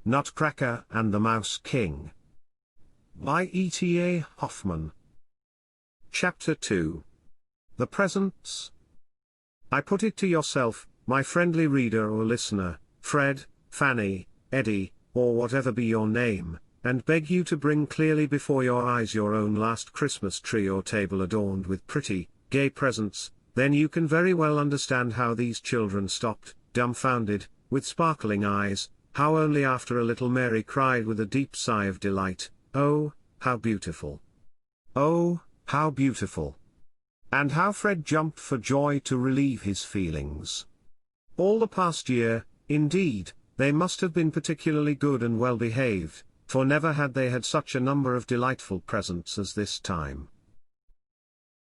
Nutcracker and the Mouse King. By ETA Hoffman. Chapter 2. The Presents. I put it to yourself, my friendly reader or listener, Fred, Fanny, Eddie, or whatever be your name, and beg you to bring clearly before your eyes your own last Christmas tree or table adorned with pretty, gay presents. Then you can very well understand how these children stopped, dumbfounded, with sparkling eyes, how only after a little Mary cried with a deep sigh of delight, "Oh, how beautiful! Oh, how beautiful!" And how Fred jumped for joy to relieve his feelings. All the past year, indeed, they must have been particularly good and well behaved, for never had they had such a number of delightful presents as this time.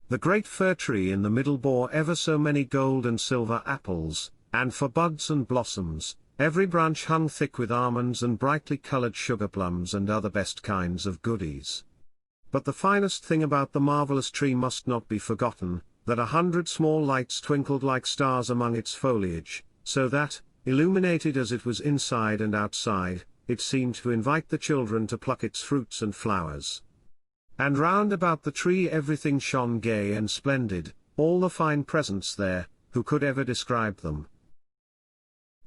The great fir tree in the middle bore ever so many gold and silver apples, and for buds and blossoms, every branch hung thick with almonds and brightly colored sugar plums and other best kinds of goodies. But the finest thing about the marvelous tree must not be forgotten, that 100 small lights twinkled like stars among its foliage, so that, illuminated as it was inside and outside, it seemed to invite the children to pluck its fruits and flowers. And round about the tree everything shone gay and splendid, all the fine presents there, who could ever describe them?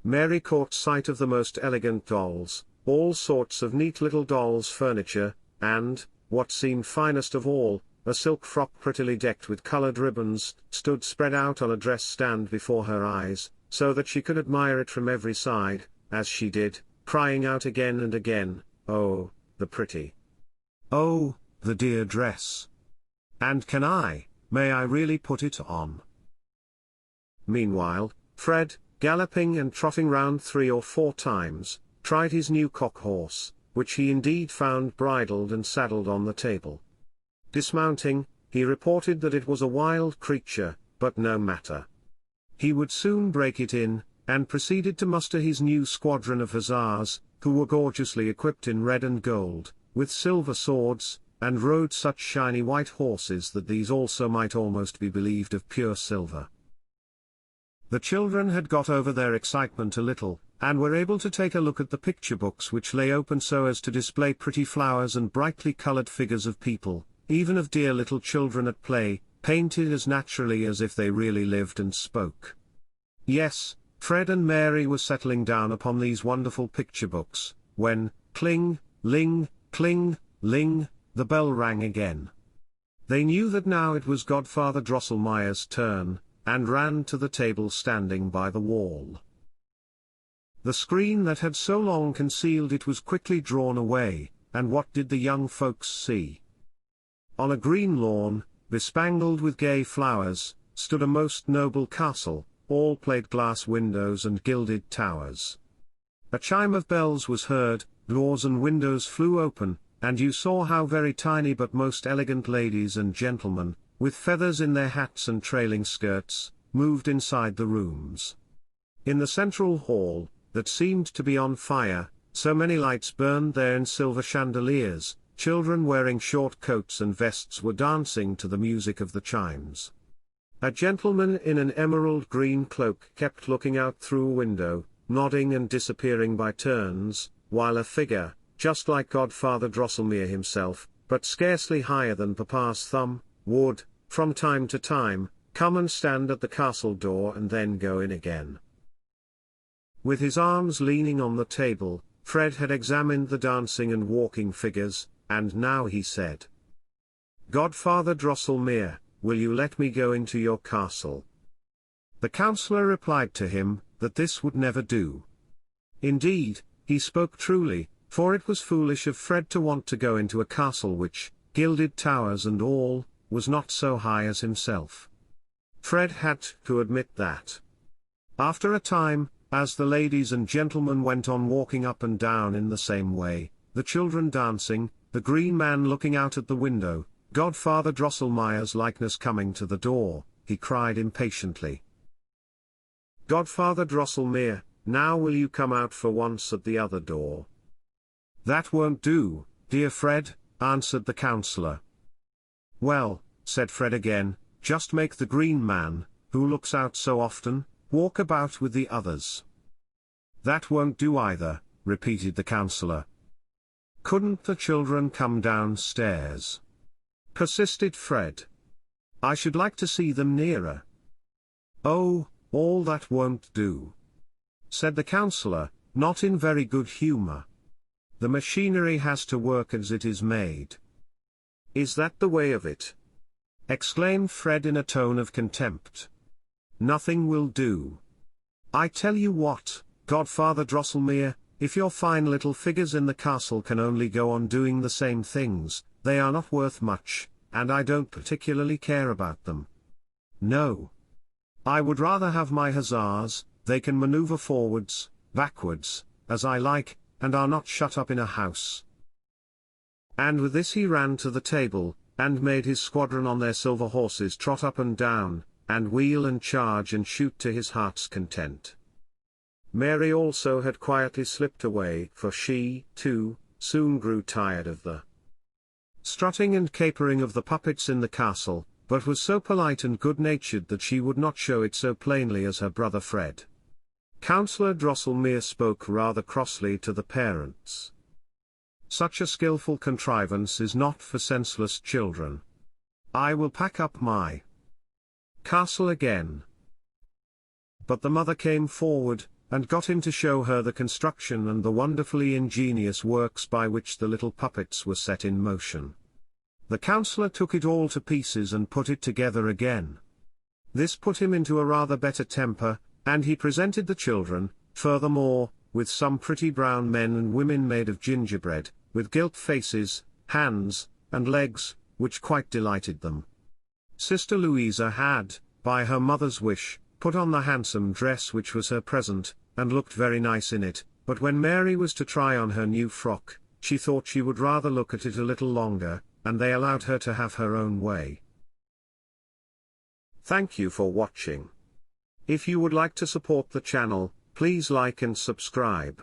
Mary caught sight of the most elegant dolls, all sorts of neat little dolls' furniture, and, what seemed finest of all, a silk frock prettily decked with colored ribbons, stood spread out on a dress stand before her eyes, so that she could admire it from every side, as she did, crying out again and again, "Oh, the pretty! Oh, the dear dress! And may I really put it on?" Meanwhile, Fred, galloping and trotting round 3 or 4 times, tried his new cock horse, which he indeed found bridled and saddled on the table. Dismounting, he reported that it was a wild creature, but no matter. He would soon break it in, and proceeded to muster his new squadron of hussars, who were gorgeously equipped in red and gold, with silver swords, and rode such shiny white horses that these also might almost be believed of pure silver. The children had got over their excitement a little, and were able to take a look at the picture books which lay open so as to display pretty flowers and brightly colored figures of people, even of dear little children at play, painted as naturally as if they really lived and spoke. Yes, Fred and Mary were settling down upon these wonderful picture books, when, cling, ling, cling, ling, the bell rang again. They knew that now it was Godfather Drosselmeyer's turn, and ran to the table standing by the wall. The screen that had so long concealed it was quickly drawn away, and what did the young folks see? On a green lawn, bespangled with gay flowers, stood a most noble castle, all plate-glass windows and gilded towers. A chime of bells was heard, doors and windows flew open, and you saw how very tiny but most elegant ladies and gentlemen, with feathers in their hats and trailing skirts, moved inside the rooms. In the central hall, that seemed to be on fire, so many lights burned there in silver chandeliers, children wearing short coats and vests were dancing to the music of the chimes. A gentleman in an emerald green cloak kept looking out through a window, nodding and disappearing by turns, while a figure, just like Godfather Drosselmeyer himself, but scarcely higher than Papa's thumb, would, from time to time, come and stand at the castle door and then go in again. With his arms leaning on the table, Fred had examined the dancing and walking figures, and now he said, "Godfather Drosselmeyer, will you let me go into your castle?" The councillor replied to him, that this would never do. Indeed, he spoke truly, for it was foolish of Fred to want to go into a castle which, gilded towers and all, was not so high as himself. Fred had to admit that. After a time, as the ladies and gentlemen went on walking up and down in the same way, the children dancing, the green man looking out at the window, Godfather Drosselmeyer's likeness coming to the door, he cried impatiently, "Godfather Drosselmeyer, now will you come out for once at the other door?" "That won't do, dear Fred," answered the councillor. "Well," said Fred again, "just make the green man, who looks out so often, walk about with the others." "That won't do either," repeated the counselor. Couldn't the children come downstairs? Persisted Fred. I should like to see them nearer. Oh, all that won't do, said the counselor, not in very good humor. The machinery has to work as it is made. Is that the way of it? Exclaimed Fred in a tone of contempt. Nothing will do. I tell you what, Godfather Drosselmeyer, if your fine little figures in the castle can only go on doing the same things, they are not worth much, and I don't particularly care about them. No. I would rather have my hussars. They can maneuver forwards, backwards, as I like, and are not shut up in a house. And with this he ran to the table, and made his squadron on their silver horses trot up and down, and wheel and charge and shoot to his heart's content. Mary also had quietly slipped away, for she, too, soon grew tired of the strutting and capering of the puppets in the castle, but was so polite and good-natured that she would not show it so plainly as her brother Fred. Councillor Drosselmeyer spoke rather crossly to the parents. Such a skilful contrivance is not for senseless children. I will pack up my castle again. But the mother came forward, and got him to show her the construction and the wonderfully ingenious works by which the little puppets were set in motion. The councillor took it all to pieces and put it together again. This put him into a rather better temper, and he presented the children, furthermore, with some pretty brown men and women made of gingerbread, with gilt faces, hands, and legs, which quite delighted them. Sister Louisa had, by her mother's wish, put on the handsome dress which was her present, and looked very nice in it, but when Mary was to try on her new frock, she thought she would rather look at it a little longer, and they allowed her to have her own way. Thank you for watching. If you would like to support the channel, please like and subscribe.